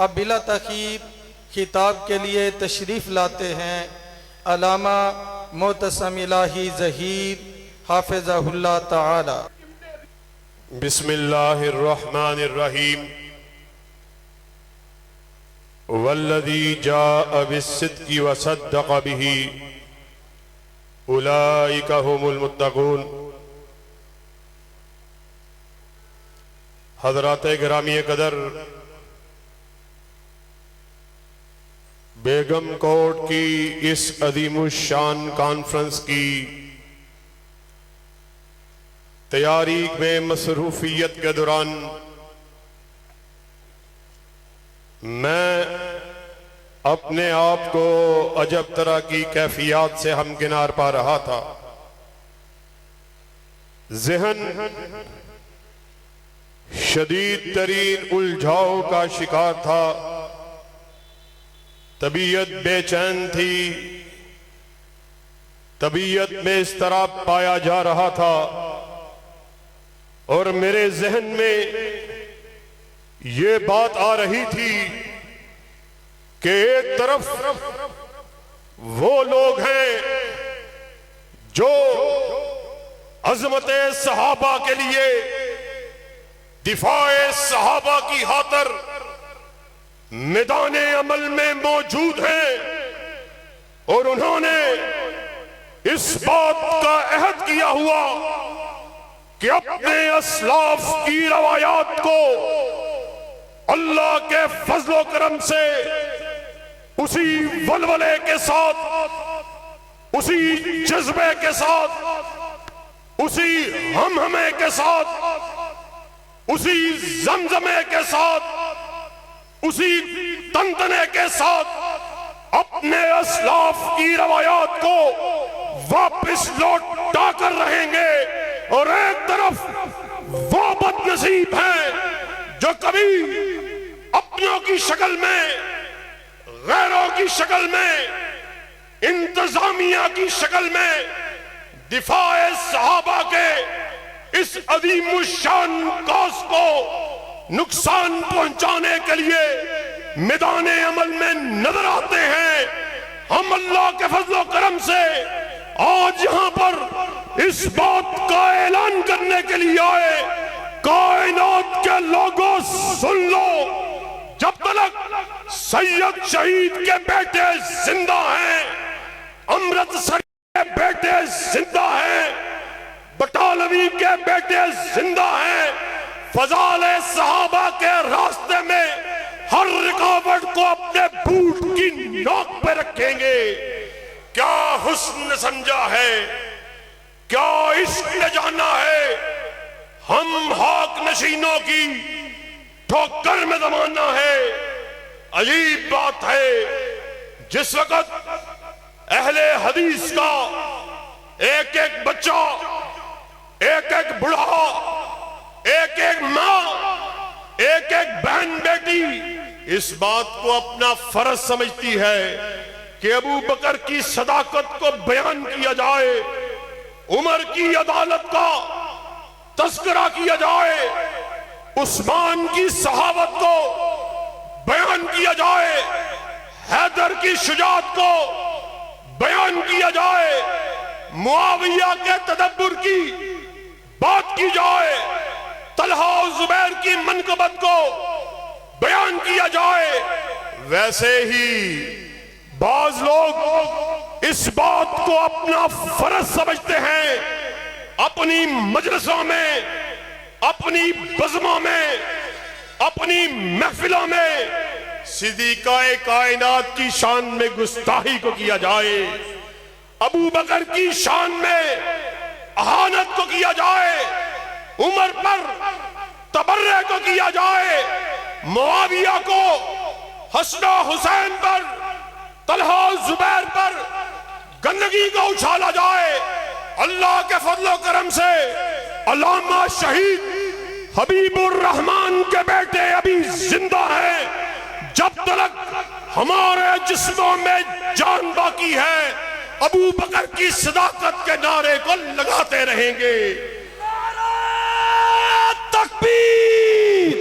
اب بلا تاخیر خطاب کے لیے تشریف لاتے ہیں علامہ معتصم الہی ظہیر حافظہ اللہ تعالی۔ بسم اللہ الرحمن الرحیم۔ والذی جاء بالصدق وصدق به اولئک هم المتقون۔ حضرات گرامی قدر، بیگم کوٹ کی اس عظیم الشان کانفرنس کی تیاری میں مصروفیت کے دوران میں اپنے آپ کو عجب طرح کی کیفیات سے ہمکنار پا رہا تھا۔ ذہن شدید ترین الجھاؤ کا شکار تھا، طبیعت بے چین تھی، طبیعت میں اضطراب پایا جا رہا تھا، اور میرے ذہن میں یہ بات آ رہی تھی کہ ایک طرف وہ لوگ ہیں جو عظمت صحابہ کے لیے دفاع صحابہ کی خاطر میدان عمل میں موجود ہیں، اور انہوں نے اس بات کا عہد کیا ہوا کہ اپنے اسلاف کی روایات کو اللہ کے فضل و کرم سے اسی ولولے کے ساتھ، اسی جذبے کے ساتھ، اسی ہمہمے کے ساتھ، اسی زمزمے کے ساتھ، اسی تنتنے کے ساتھ اپنے اسلاف کی روایات کو واپس لوٹا کر رہیں گے۔ اور ایک طرف وہ بد نصیب ہیں جو کبھی اپنوں کی شکل میں، غیروں کی شکل میں، انتظامیہ کی شکل میں دفاع صحابہ کے اس عظیم الشان کاز کو نقصان پہنچانے کے لیے میدان عمل میں نظر آتے ہیں۔ ہم اللہ کے فضل و کرم سے آج یہاں پر اس بات کا اعلان کرنے کے لیے آئے، کائنات کے لوگوں سن لو، جب تلک سید شہید کے بیٹے زندہ ہیں، امرتسر کے بیٹے زندہ ہیں، بٹالوی کے بیٹے زندہ ہیں، فضائل صحابہ کے راستے میں ہر رکاوٹ کو اپنے بوٹ کی نوک پہ رکھیں گے۔ کیا حسن سمجھا ہے، کیا عشق نے جانا ہے، ہم حاک نشینوں کی ٹھوکر میں زمانہ ہے۔ عجیب بات ہے، جس وقت اہل حدیث کا ایک ایک بچہ، ایک ایک بڑھا، ایک ایک ماں، ایک ایک بہن بیٹی اس بات کو اپنا فرض سمجھتی ہے کہ ابو بکر کی صداقت کو بیان کیا جائے، عمر کی عدالت کا تذکرہ کیا جائے، عثمان کی صحابت کو بیان کیا جائے، حیدر کی شجاعت کو بیان کیا جائے، معاویہ کے تدبر کی بات کی جائے، طلحہ و زبیر کی منقبت کو بیان کیا جائے، ویسے ہی بعض لوگ اس بات کو اپنا فرض سمجھتے ہیں، اپنی مجلسوں میں، اپنی بزموں میں، اپنی محفلوں میں صدیقہ کائنات کی شان میں گستاخی کو کیا جائے، ابو بکر کی شان میں اہانت کو کیا جائے، عمر پر تبرع کو کیا جائے، معاویہ کو، حسن و حسین پر، طلحہ و زبیر پر گندگی کو اچھالا جائے۔ اللہ کے فضل و کرم سے علامہ شہید حبیب الرحمن کے بیٹے ابھی زندہ ہیں، جب تک ہمارے جسموں میں جان باقی ہے ابو بکر کی صداقت کے نعرے کو لگاتے رہیں گے۔ نعرہ تکبیر!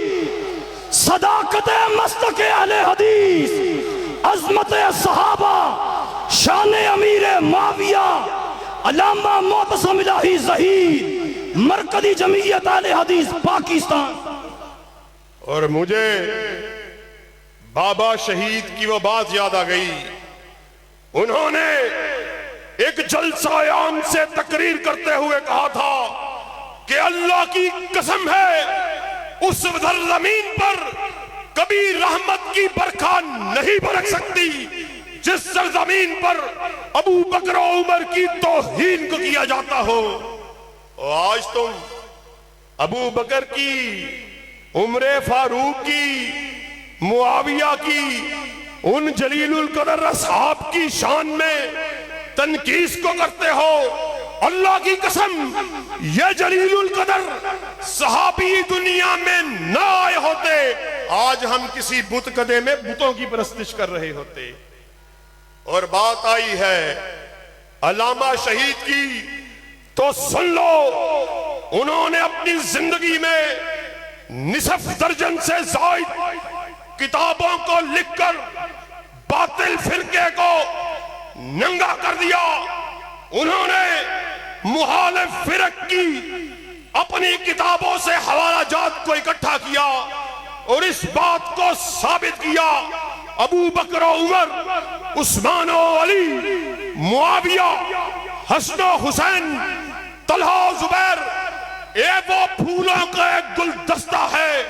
صداقت مسلک اہل حضرت صحابہ شان امیر معاویہ علامہ معتصم الہی ظہیر مرکزی جمعیت اہل حدیث پاکستان۔ اور مجھے بابا شہید کی وہ بات یاد آ گئی، انہوں نے ایک جلسہ عام سے تقریر کرتے ہوئے کہا تھا کہ اللہ کی قسم ہے اس زمین پر کبھی رحمت کی برکھا نہیں برک سکتی جس سرزمین پر ابو بکر و عمر کی توہین کو کیا جاتا ہو۔ اور آج تم ابو بکر کی، عمر فاروق کی، معاویہ کی، ان جلیل القدر اصحاب کی شان میں تنقیس کو کرتے ہو۔ اللہ کی قسم یہ جلیل القدر صحابی دنیا میں نہ آئے ہوتے، آج ہم کسی بت کدے میں بتوں کی پرستش کر رہے ہوتے۔ اور بات آئی ہے علامہ شہید کی تو سن لو، انہوں نے اپنی زندگی میں نصف درجن سے زائد کتابوں کو لکھ کر باطل فرقے کو ننگا کر دیا۔ انہوں نے مخالف فرق کی اپنی کتابوں سے حوالہ جات کو اکٹھا کیا اور اس بات کو ثابت کیا ابو بکر و عمر، عثمان و علی، معاویہ، حسن و حسین، طلحہ و زبیر، یہ وہ پھولوں کا ایک گلدستہ ہے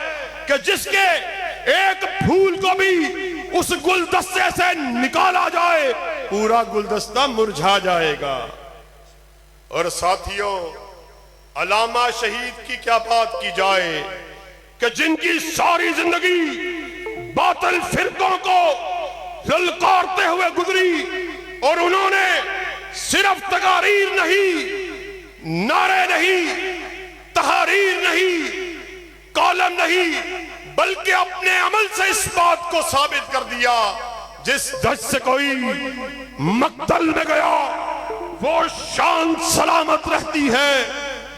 کہ جس کے ایک پھول کو بھی اس گلدستے سے نکالا جائے پورا گلدستہ مرجھا جائے گا۔ اور ساتھیوں، علامہ شہید کی کیا بات کی جائے کہ جن کی ساری زندگی باطل فرقوں کو للکارتے ہوئے گزری، اور انہوں نے صرف تقاریر نہیں، نعرے نہیں، تحریر نہیں، کالم نہیں، بلکہ اپنے عمل سے اس بات کو ثابت کر دیا جس دھج سے کوئی مقتل میں گیا وہ شان سلامت رہتی ہے۔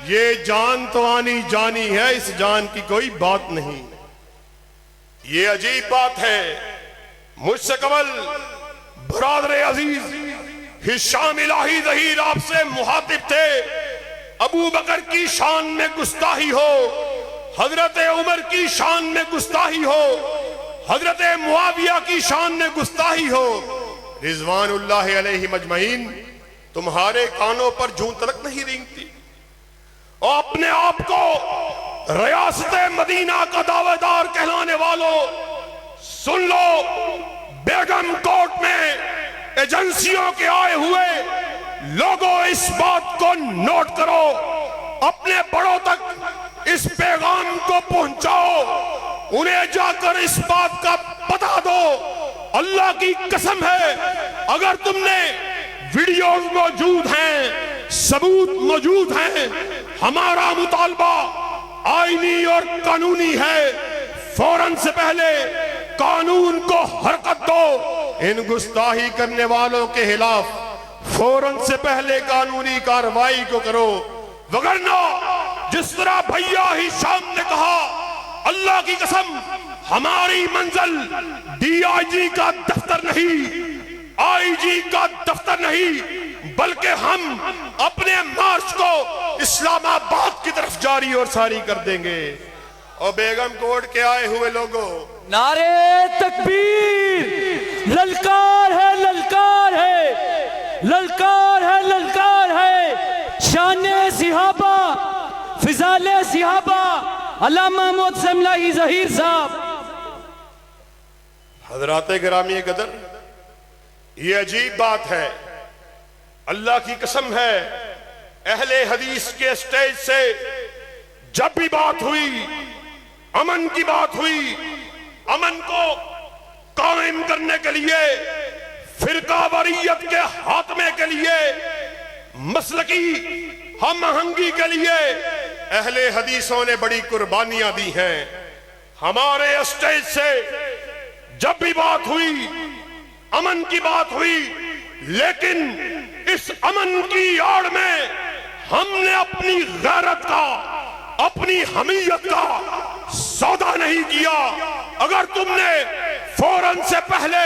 یہ جان تو آنی جانی ہے، اس جان کی کوئی بات نہیں۔ یہ عجیب بات ہے، مجھ سے قبل برادر عزیز ہشام الہی ظہیر آپ سے مخاطب تھے، ابو بکر کی شان میں گستاخی ہو، حضرت عمر کی شان میں گستاخی ہو، حضرت معاویہ کی شان میں گستاخی ہو، رضوان اللہ علیہ مجمعین، تمہارے کانوں پر جون تلک نہیں رینگتی؟ اور اپنے آپ کو ریاست مدینہ کا دعویٰ دار کہلانے والوں، سن لو، بیگم کوٹ میں ایجنسیوں کے آئے ہوئے لوگوں اس بات کو نوٹ کرو، اپنے بڑوں تک اس پیغام کو پہنچاؤ، انہیں جا کر اس بات کا بتا دو۔ اللہ کی قسم ہے، اگر تم نے ویڈیوز موجود ہیں، ثبوت موجود ہیں، ہمارا مطالبہ آئینی اور قانونی ہے، فوراً سے پہلے قانون کو حرکت دو، ان گستاخی کرنے والوں کے خلاف فوراً سے پہلے قانونی کارروائی کو کرو، وگرنہ جس طرح بھیا ہی شام نے کہا، اللہ کی قسم ہماری منزل ڈی آئی جی کا دفتر نہیں، آئی جی کا دفتر نہیں، بلکہ ہم اپنے مارچ کو اسلام آباد کی طرف جاری اور ساری کر دیں گے۔ اور بیگم کوٹ کے آئے ہوئے لوگوں، نعرے تکبیر، للکار ہے، للکار ہے، للکار ہے، للکار ہے، شان صحابہ، فضال صحابہ، علامہ معتصم الہی ظہیر صاحب۔ حضرات گرامی قدر، یہ عجیب بات ہے، اللہ کی قسم ہے، اہل حدیث کے سٹیج سے جب بھی بات ہوئی، امن کی بات ہوئی، امن کو قائم کرنے کے لیے، فرقہ واریت کے خاتمے کے لیے، مسلکی ہم آہنگی کے لیے اہل حدیثوں نے بڑی قربانیاں دی ہیں۔ ہمارے اسٹیج سے جب بھی بات ہوئی، امن کی بات ہوئی، لیکن اس امن کی آڑ میں ہم نے اپنی غیرت کا، اپنی حمیت کا سودا نہیں کیا۔ اگر تم نے فوراً سے پہلے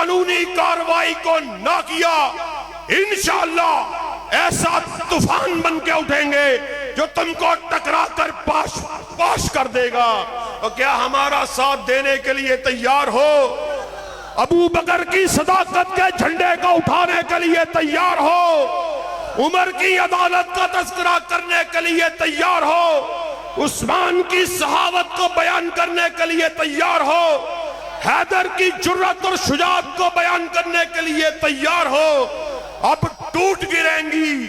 قانونی کارروائی کو نہ کیا، انشاءاللہ ایسا طوفان بن کے اٹھیں گے جو تم کو ٹکرا کر پاش کر دے گا۔ اور کیا ہمارا ساتھ دینے کے لیے تیار ہو؟ ابو بکر کی صداقت کے جھنڈے کو اٹھانے کے لیے تیار ہو؟ عمر کی عدالت کا تذکرہ کرنے کے لیے تیار ہو؟ عثمان کی صحابت کو بیان کرنے کے لیے تیار ہو؟ حیدر کی جرأت اور شجاعت کو بیان کرنے کے لیے تیار ہو؟ اب ٹوٹ گریں گی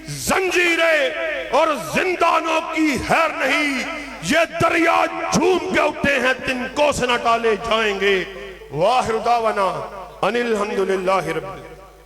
زنجیریں اور زندانوں کی خیر نہیں، یہ دریا جھوم کے اٹھے ہیں تن کو سے نہ ٹالے جائیں گے۔ وآخر دعوانا ان الحمدللہ رب العالمین۔